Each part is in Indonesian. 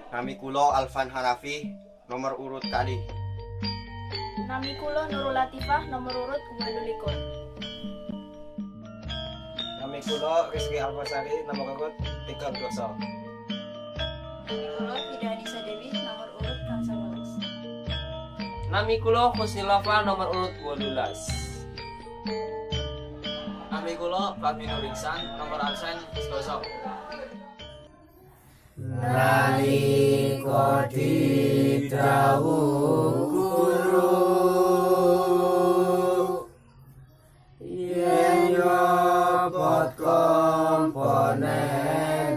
Nami kulo Alfan Hanafi, nomor urut kali. Nami kulo Nurul Latifah, nomor urut 22. Nami kulo Rizky Alfasari, nomor urut 13. Nami kulo Fida Anissa Dewi, nomor urut 11. Nami kulo Husnilova, nomor urut 12. Nami kulo Fahmi Nur Ihsan, nomor absen 10. Nalika didhawuh guru yen nyopot komponen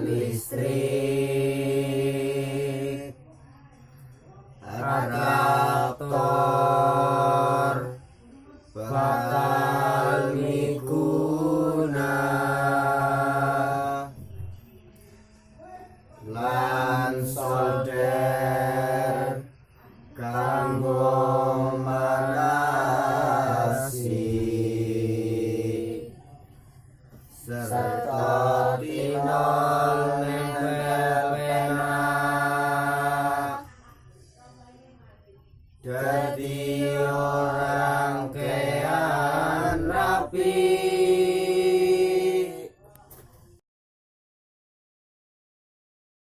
listrik traktor bakal miguna lan solder kanggo